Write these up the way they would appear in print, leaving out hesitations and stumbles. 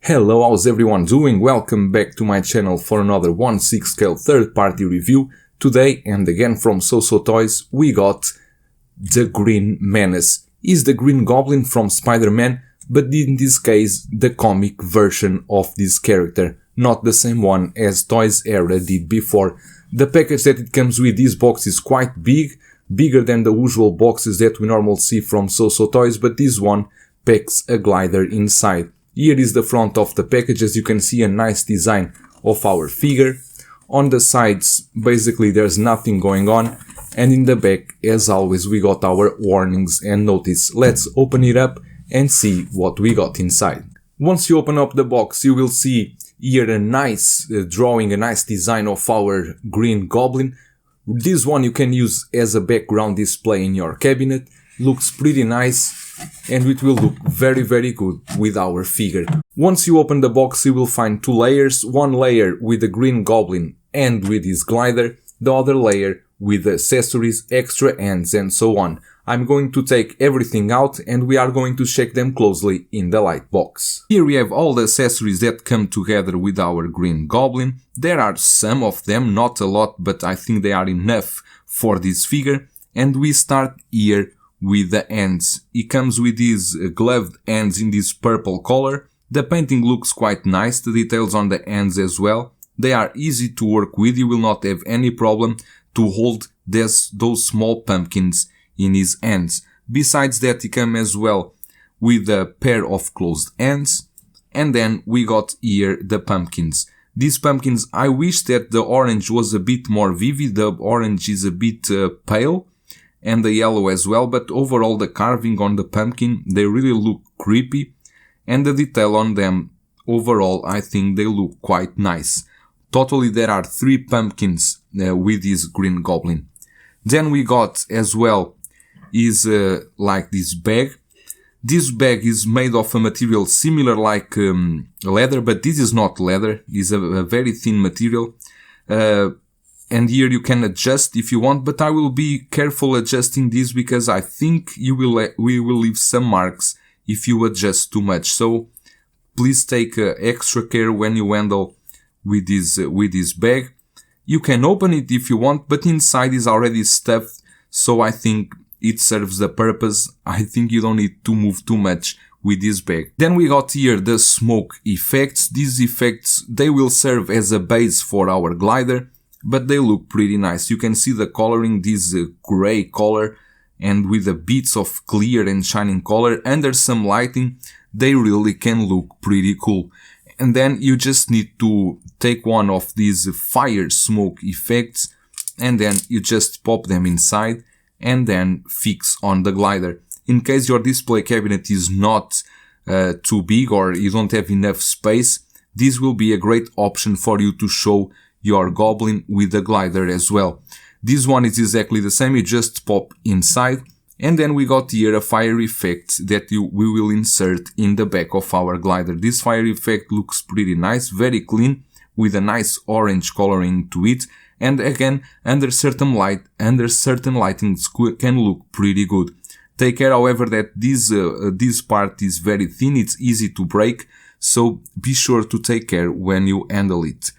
Hello, how's everyone doing? Welcome back to my channel for another 1/6 scale third-party review. Today, and again from Soosoo Toys, we got the Green Menace. He's the Green Goblin from Spider-Man, but in this case, the comic version of this character, not the same one as Toys Era did before. The package that it comes with this box is quite big, bigger than the usual boxes that we normally see from Soosoo Toys, but this one packs a glider inside. Here is the front of the package. As you can see, a nice design of our figure. On the sides, basically there's nothing going on, and in the back, as always, we got our warnings and notice. Let's open it up and see what we got inside. Once you open up the box, you will see here a nice drawing, a nice design of our Green Goblin. This one you can use as a background display in your cabinet. Looks pretty nice, and it will look very good with our figure. Once you open the box, you will find two layers, one layer with the Green Goblin and with his glider, the other layer with accessories, extra hands and so on. I'm going to take everything out and we are going to check them closely in the light box. Here we have all the accessories that come together with our Green Goblin. There are some of them, not a lot, but I think they are enough for this figure. And we start here with the hands. It comes with these gloved hands in this purple color. The painting looks quite nice, the details on the hands as well. They are easy to work with, you will not have any problem to hold those small pumpkins in his hands. Besides that, he comes as well with a pair of closed hands. And then we got here the pumpkins. These pumpkins, I wish that the orange was a bit more vivid, the orange is a bit pale. And the yellow as well, but overall the carving on the pumpkin, they really look creepy, and the detail on them, overall I think they look quite nice. Totally there are 3 pumpkins with this Green Goblin. Then we got as well is like this bag. This bag is made of a material similar like leather, but this is not leather, it's a very thin material. And here you can adjust if you want, but I will be careful adjusting this because I think we will leave some marks if you adjust too much. So please take extra care when you handle with this bag. You can open it if you want, but inside is already stuffed, so I think it serves the purpose. I think you don't need to move too much with this bag. Then we got here the smoke effects. These effects, they will serve as a base for our glider, but they look pretty nice. You can see the coloring, this gray color, and with the bits of clear and shining color under some lighting, they really can look pretty cool. And then you just need to take one of these fire smoke effects and then you just pop them inside and then fix on the glider. In case your display cabinet is not too big or you don't have enough space, this will be a great option for you to show your Goblin with the glider as well. This one is exactly the same, you just pop inside, and then we got here a fire effect that we will insert in the back of our glider. This fire effect looks pretty nice, very clean, with a nice orange coloring to it, and again, under certain lightings can look pretty good. Take care, however, that this part is very thin, it's easy to break, so be sure to take care when you handle it.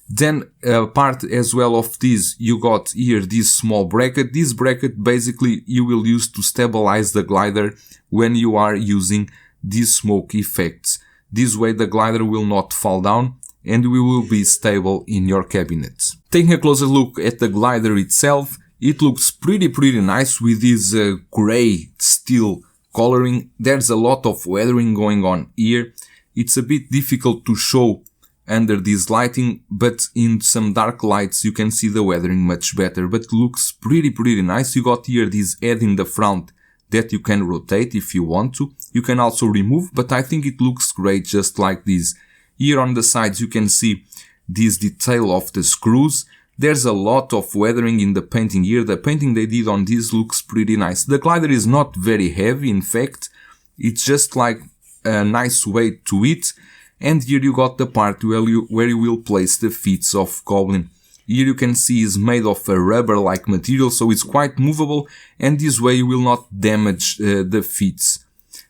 Then part as well of this, you got here this small bracket. This bracket basically you will use to stabilize the glider when you are using these smoke effects. This way the glider will not fall down and we will be stable in your cabinet. Taking a closer look at the glider itself, it looks pretty nice with this gray steel coloring. There's a lot of weathering going on here. It's a bit difficult to show under this lighting, but in some dark lights you can see the weathering much better, but looks pretty nice. You got here this head in the front that you can rotate if you want to. You can also remove, but I think it looks great just like this. Here on the sides you can see this detail of the screws. There's a lot of weathering in the painting here. The painting they did on this looks pretty nice. The glider is not very heavy, in fact, it's just like a nice weight to it. And here you got the part where you will place the feet of Goblin. Here you can see is made of a rubber-like material, so it's quite movable, and this way you will not damage the feet.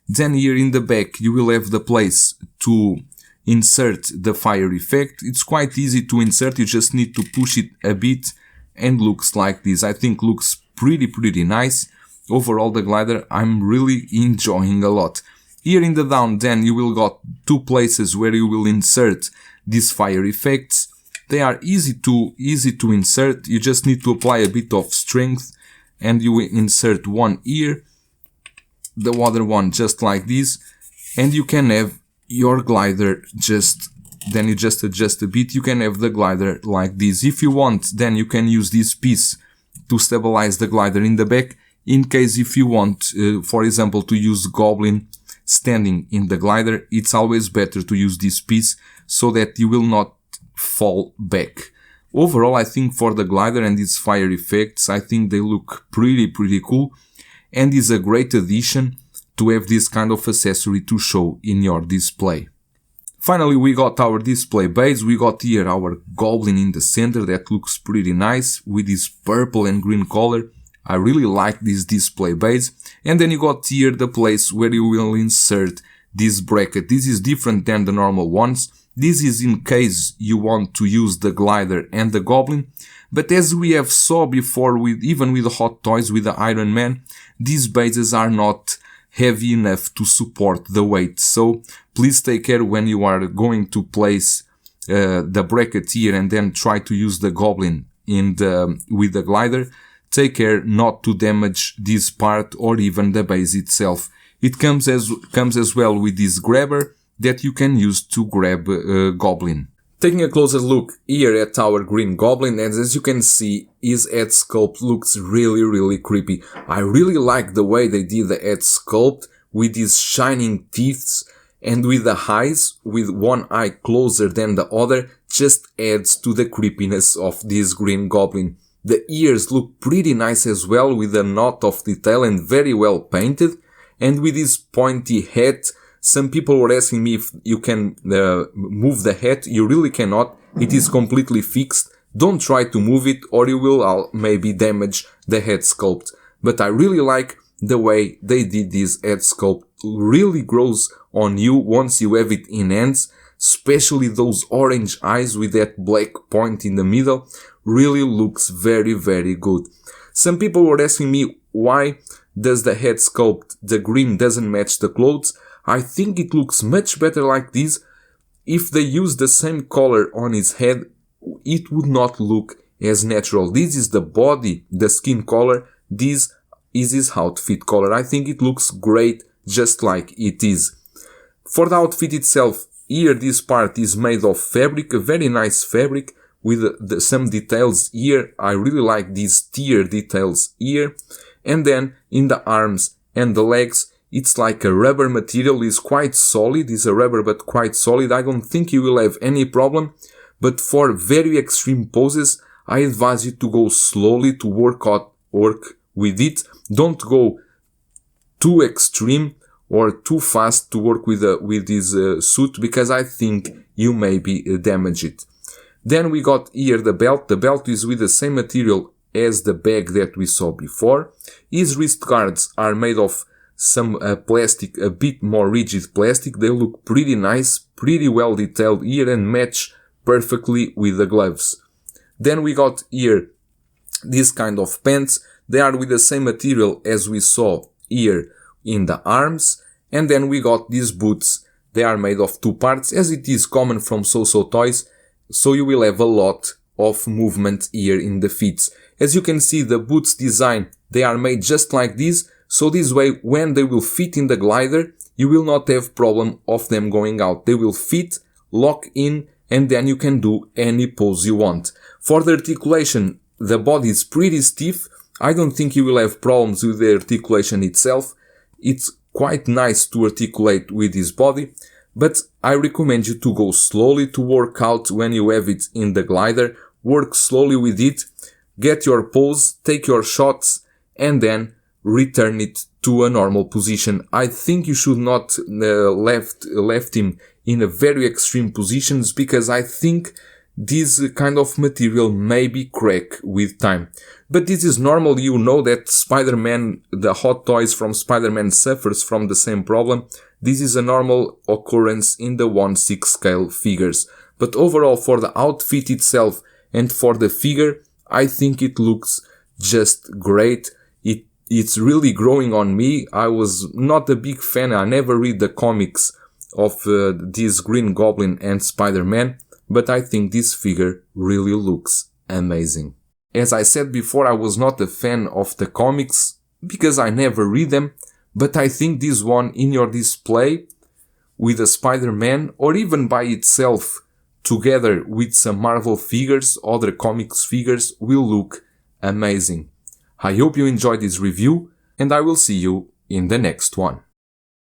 Then here in the back you will have the place to insert the fire effect. It's quite easy to insert, you just need to push it a bit and looks like this. I think looks pretty nice. Overall the glider I'm really enjoying a lot. Here in the down then you will got two places where you will insert these fire effects. They are easy to insert, you just need to apply a bit of strength and you will insert one here, the other one just like this, and you can have your glider then you just adjust a bit, you can have the glider like this. If you want, then you can use this piece to stabilize the glider in the back, in case if you want, for example, to use Goblin standing in the glider, it's always better to use this piece so that you will not fall back. Overall, I think for the glider and its fire effects, I think they look pretty cool and is a great addition to have this kind of accessory to show in your display. Finally, we got our display base. We got here our Goblin in the center that looks pretty nice with this purple and green color. I really like this display base. And then you got here the place where you will insert this bracket. This is different than the normal ones. This is in case you want to use the glider and the Goblin. But as we have saw before, even with the Hot Toys, with the Iron Man, these bases are not heavy enough to support the weight. So please take care when you are going to place the bracket here and then try to use the Goblin with the glider. Take care not to damage this part or even the base itself. It comes as well with this grabber that you can use to grab Goblin. Taking a closer look here at our green Goblin, and as you can see, his head sculpt looks really creepy. I really like the way they did the head sculpt with these shining teeth and with the eyes, with one eye closer than the other, just adds to the creepiness of this green Goblin. The ears look pretty nice as well, with a knot of detail and very well painted, and with this pointy hat. Some people were asking me if you can move the hat. You really cannot. It is completely fixed. Don't try to move it or you will maybe damage the head sculpt. But I really like the way they did this head sculpt. Really grows on you once you have it in hands. Especially those orange eyes with that black point in the middle. Really looks very good. Some people were asking me why does the head sculpt, the green, doesn't match the clothes. I think it looks much better like this. If they use the same color on his head, it would not look as natural. This is the body, the skin color. This is his outfit color. I think it looks great just like it is. For the outfit itself, here this part is made of fabric, a very nice fabric with some details here. I really like these tear details here. And then in the arms and the legs, it's like a rubber material. It's quite solid. It's a rubber but quite solid. I don't think you will have any problem. But for very extreme poses, I advise you to go slowly to work with it. Don't go too extreme or too fast to work with this suit, because I think you maybe damage it. Then we got here the belt. The belt is with the same material as the bag that we saw before. His wrist guards are made of some plastic, a bit more rigid plastic. They look pretty nice, pretty well detailed here and match perfectly with the gloves. Then we got here this kind of pants. They are with the same material as we saw here in the arms. And then we got these boots. They are made of two parts, as it is common from Soosoo toys. So you will have a lot of movement here in the feet. As you can see, the boots design, they are made just like this. So this way, when they will fit in the glider, you will not have problem of them going out. They will fit, lock in, and then you can do any pose you want. For the articulation, the body is pretty stiff. I don't think you will have problems with the articulation itself. It's quite nice to articulate with this body, but I recommend you to go slowly to work out when you have it in the glider. Work slowly with it, get your pose, take your shots, and then return it to a normal position. I think you should not left him in a very extreme positions, because I think this kind of material may be crack with time. But this is normal. You know that Spider-Man, the Hot Toys from Spider-Man suffers from the same problem. this is a normal occurrence in the 1/6 scale figures. But overall, for the outfit itself and for the figure, I think it looks just great. It's really growing on me. I was not a big fan. I never read the comics of this Green Goblin and Spider-Man, but I think this figure really looks amazing. As I said before, I was not a fan of the comics because I never read them, but I think this one in your display with a Spider-Man, or even by itself together with some Marvel figures, other comics figures, will look amazing. I hope you enjoyed this review, and I will see you in the next one.